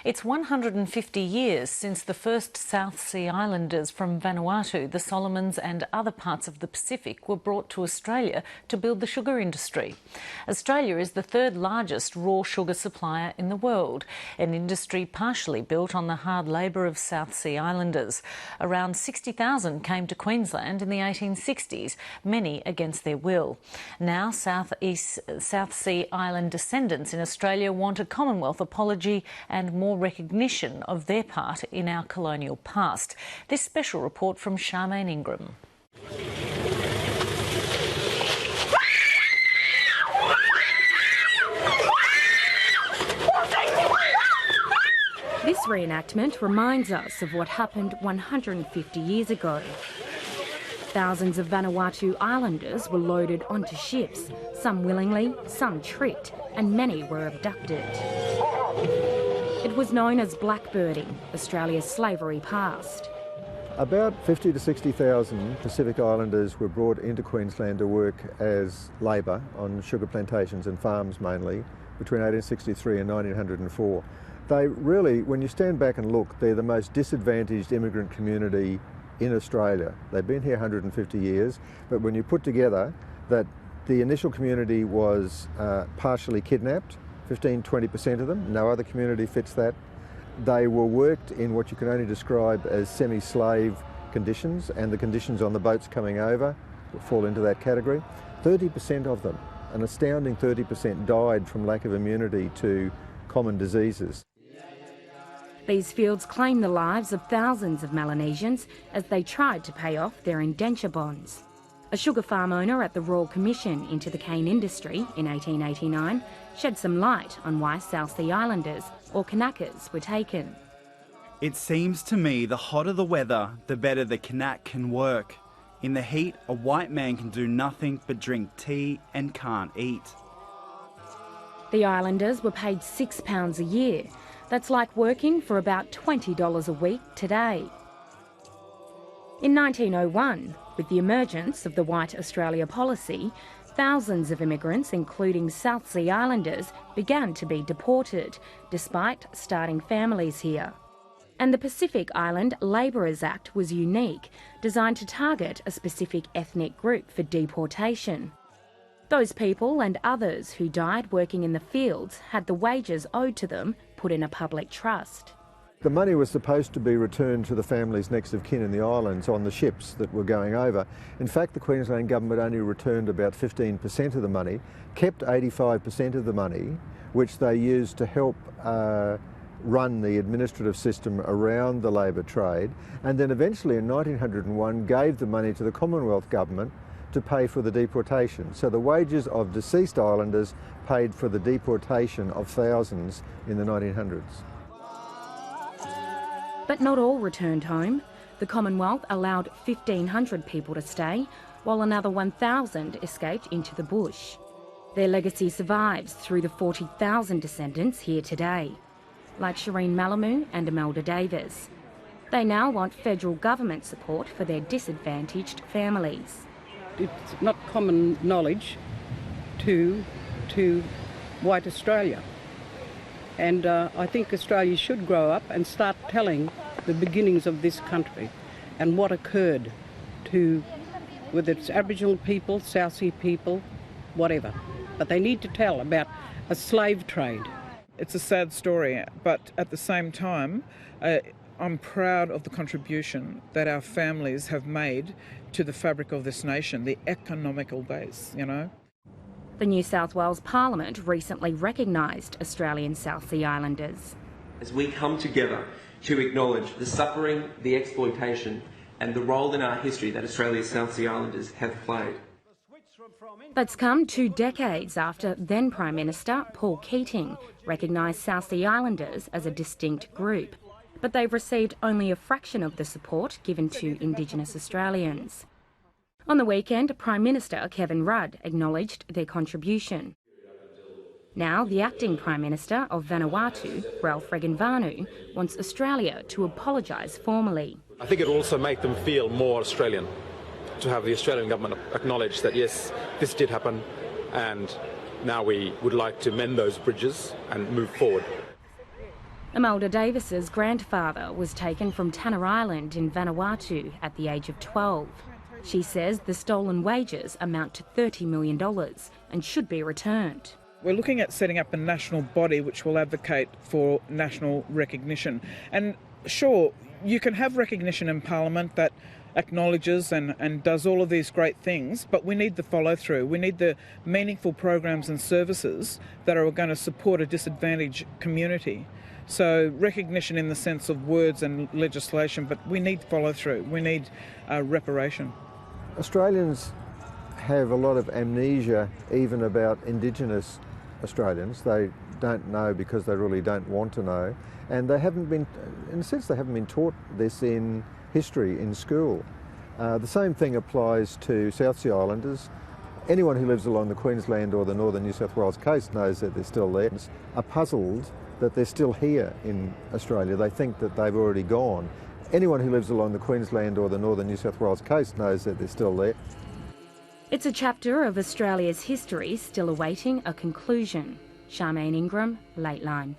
It's 150 years since the first South Sea Islanders from Vanuatu, the Solomons and other parts of the Pacific were brought to Australia to build the sugar industry. Australia is the third largest raw sugar supplier in the world, an industry partially built on the hard labour of South Sea Islanders. Around 60,000 came to Queensland in the 1860s, many against their will. Now South Sea Island descendants in Australia want a Commonwealth apology and more recognition of their part in our colonial past. This special report from Charmaine Ingram. This reenactment reminds us of what happened 150 years ago. Thousands of Vanuatu Islanders were loaded onto ships, some willingly, some tricked, and many were abducted. It was known as Blackbirding, Australia's slavery past. About 50 to 60,000 Pacific Islanders were brought into Queensland to work as labour on sugar plantations and farms mainly between 1863 and 1904. They really, when you stand back and look, they're the most disadvantaged immigrant community in Australia. They've been here 150 years, but when you put together that the initial community was partially kidnapped, 15–20% of them, no other community fits that. They were worked in what you can only describe as semi-slave conditions, and the conditions on the boats coming over fall into that category. 30% of them, an astounding 30%, died from lack of immunity to common diseases. These fields claimed the lives of thousands of Melanesians as they tried to pay off their indenture bonds. A sugar farm owner at the Royal Commission into the cane industry in 1889 shed some light on why South Sea Islanders, or Kanakas, were taken. It seems to me the hotter the weather, the better the Kanak can work. In the heat, a white man can do nothing but drink tea and can't eat. The Islanders were paid £6 a year. That's like working for about $20 a week today. In 1901, with the emergence of the White Australia policy, thousands of immigrants, including South Sea Islanders, began to be deported, despite starting families here. And the Pacific Island Labourers Act was unique, designed to target a specific ethnic group for deportation. Those people and others who died working in the fields had the wages owed to them put in a public trust. The money was supposed to be returned to the families next of kin in the islands on the ships that were going over. In fact, the Queensland government only returned about 15% of the money, kept 85% of the money, which they used to help run the administrative system around the labour trade, and then eventually in 1901 gave the money to the Commonwealth government to pay for the deportation. So the wages of deceased islanders paid for the deportation of thousands in the 1900s. But not all returned home. The Commonwealth allowed 1,500 people to stay, while another 1,000 escaped into the bush. Their legacy survives through the 40,000 descendants here today, like Shireen Malamu and Imelda Davis. They now want federal government support for their disadvantaged families. It's not common knowledge to white Australia. And I think Australia should grow up and start telling the beginnings of this country and what occurred to, whether it's Aboriginal people, South Sea people, whatever. But they need to tell about a slave trade. It's a sad story, but at the same time, I'm proud of the contribution that our families have made to the fabric of this nation, the economical base, you know. The New South Wales Parliament recently recognised Australian South Sea Islanders. As we come together to acknowledge the suffering, the exploitation and the role in our history that Australia's South Sea Islanders have played. That's come 2 decades after then Prime Minister Paul Keating recognised South Sea Islanders as a distinct group, but they've received only a fraction of the support given to Indigenous Australians. On the weekend, Prime Minister Kevin Rudd acknowledged their contribution. Now, the acting Prime Minister of Vanuatu, Ralph Regenvanu, wants Australia to apologise formally. I think it will also make them feel more Australian, to have the Australian government acknowledge that, yes, this did happen, and now we would like to mend those bridges and move forward. Imelda Davis's grandfather was taken from Tanner Island in Vanuatu at the age of 12. She says the stolen wages amount to $30 million and should be returned. We're looking at setting up a national body which will advocate for national recognition. And sure, you can have recognition in Parliament that acknowledges and does all of these great things, but we need the follow-through. We need the meaningful programs and services that are going to support a disadvantaged community. So recognition in the sense of words and legislation, but we need follow-through. We need reparation. Australians have a lot of amnesia even about Indigenous Australians. They don't know because they really don't want to know, and they haven't been, in a sense, they haven't been taught this in history in school. The same thing applies to South Sea Islanders. Anyone who lives along the Queensland or the northern New South Wales coast knows that they're still there, are puzzled that they're still here in Australia. They think that they've already gone. Anyone who lives along the Queensland or the northern New South Wales coast knows that they're still there. It's a chapter of Australia's history still awaiting a conclusion. Charmaine Ingram, Lateline.